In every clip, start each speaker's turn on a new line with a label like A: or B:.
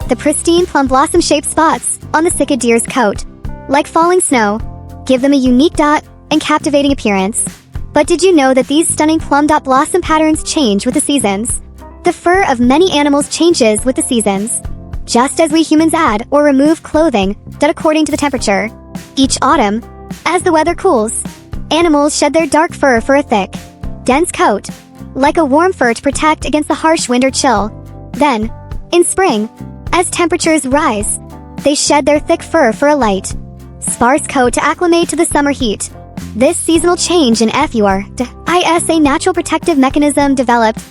A: The pristine plum blossom-shaped spots on the sika deer's coat, like falling snow, give them a unique dot and captivating appearance. But did you know that these stunning plum dot blossom patterns change with the seasons? The fur of many animals changes with the seasons, just as we humans add or remove clothing that according to the temperature. Each autumn, as the weather cools, animals shed their dark fur for a thick, dense coat, like a warm fur to protect against the harsh wind or chill. Then, in spring, as temperatures rise, they shed their thick fur for a light, sparse coat to acclimate to the summer heat. This seasonal change in fur is a natural protective mechanism developed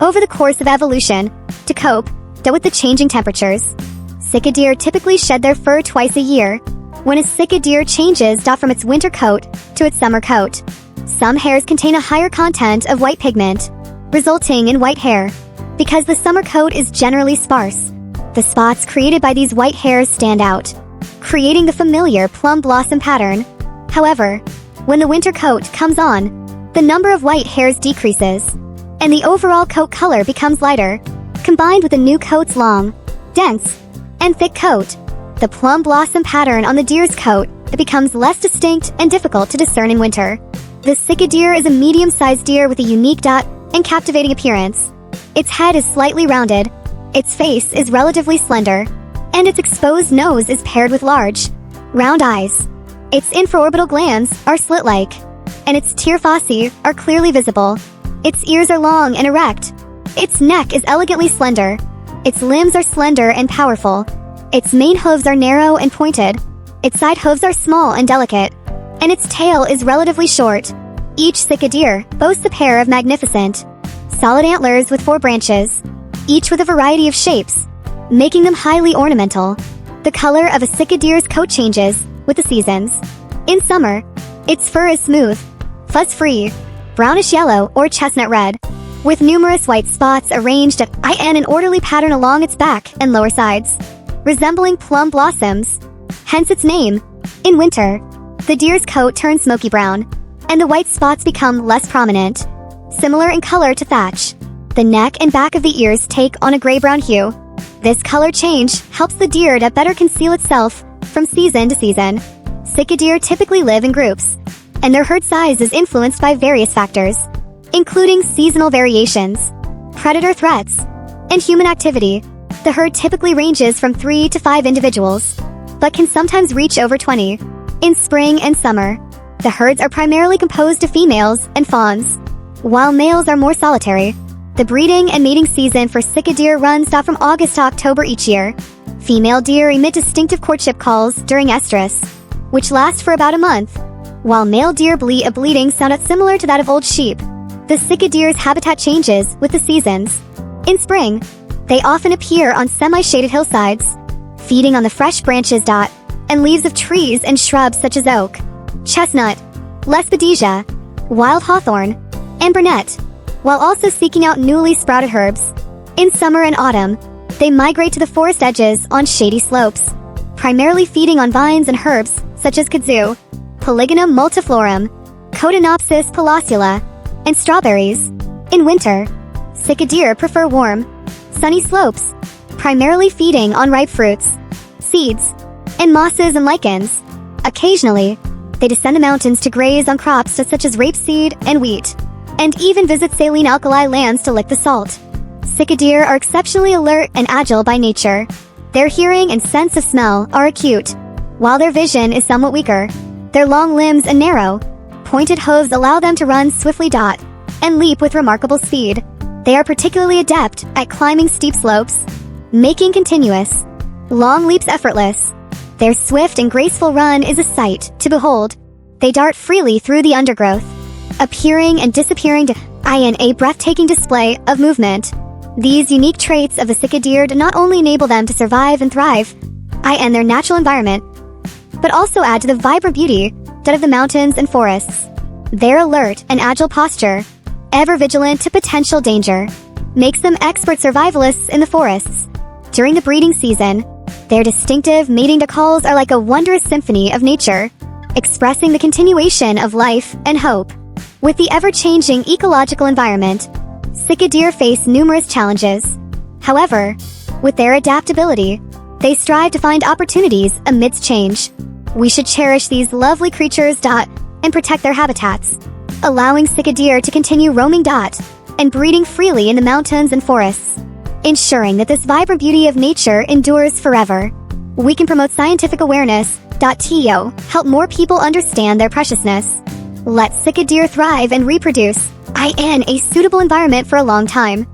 A: over the course of evolution to cope with the changing temperatures. Sika deer typically shed their fur twice a year, when a sika deer changes from its winter coat to its summer coat. Some hairs contain a higher content of white pigment, resulting in white hair. Because the summer coat is generally sparse, the spots created by these white hairs stand out, creating the familiar plum blossom pattern. However, when the winter coat comes on, the number of white hairs decreases, and the overall coat color becomes lighter. Combined with the new coat's long, dense, and thick coat, the plum blossom pattern on the deer's coat becomes less distinct and difficult to discern in winter. The sika deer is a medium-sized deer with a unique dot and captivating appearance. Its head is slightly rounded, its face is relatively slender, and its exposed nose is paired with large, round eyes. Its infraorbital glands are slit-like, and its tear fossae are clearly visible. Its ears are long and erect. Its neck is elegantly slender. Its limbs are slender and powerful. Its main hooves are narrow and pointed. Its side hooves are small and delicate, and its tail is relatively short. Each sika deer boasts a pair of magnificent, solid antlers with 4 branches, each with a variety of shapes, making them highly ornamental. The color of a sika deer's coat changes with the seasons. In summer, its fur is smooth, fuzz-free, brownish yellow or chestnut red, with numerous white spots arranged in an orderly pattern along its back and lower sides, resembling plum blossoms, hence its name. In winter, the deer's coat turns smoky brown, and the white spots become less prominent, similar in color to thatch. The neck and back of the ears take on a gray-brown hue. This color change helps the deer to better conceal itself from season to season. Sika deer typically live in groups, and their herd size is influenced by various factors, including seasonal variations, predator threats, and human activity. The herd typically ranges from 3 to 5 individuals, but can sometimes reach over 20. In spring and summer, the herds are primarily composed of females and fawns, while males are more solitary. The breeding and mating season for sika deer runs from August to October each year. Female deer emit distinctive courtship calls during estrus, which last for about a month, while male deer bleat a bleating sound similar to that of old sheep. The sika deer's habitat changes with the seasons. In spring, they often appear on semi-shaded hillsides, feeding on the fresh branches and leaves of trees and shrubs such as oak, chestnut, lespedesia, wild hawthorn, and burnet, while also seeking out newly sprouted herbs. In summer and autumn, they migrate to the forest edges on shady slopes, primarily feeding on vines and herbs such as kudzu, Polygonum multiflorum, Cotinopsis palacula, and strawberries. In winter, sika deer prefer warm, sunny slopes, primarily feeding on ripe fruits, seeds, and mosses and lichens. Occasionally, they descend the mountains to graze on crops such as rapeseed and wheat, and even visit saline alkali lands to lick the salt. Sika deer are exceptionally alert and agile by nature. Their hearing and sense of smell are acute, while their vision is somewhat weaker. Their long limbs and narrow, pointed hooves allow them to run swiftly and leap with remarkable speed. They are particularly adept at climbing steep slopes, making continuous, long leaps effortless. Their swift and graceful run is a sight to behold. They dart freely through the undergrowth, appearing and disappearing in a breathtaking display of movement. These unique traits of the sika deer do not only enable them to survive and thrive in their natural environment, but also add to the vibrant beauty of the mountains and forests. Their alert and agile posture, ever vigilant to potential danger, makes them expert survivalists in the forests. During the breeding season, their distinctive mating calls are like a wondrous symphony of nature, expressing the continuation of life and hope. With the ever-changing ecological environment, sika deer face numerous challenges. However, With their adaptability, they strive to find opportunities amidst change. We should cherish these lovely creatures. And protect their habitats, allowing sika deer to continue roaming. And breeding freely in the mountains and forests, ensuring that this vibrant beauty of nature endures forever. We can promote scientific awareness. To help more people understand their preciousness. Let sika deer thrive and reproduce in a suitable environment for a long time.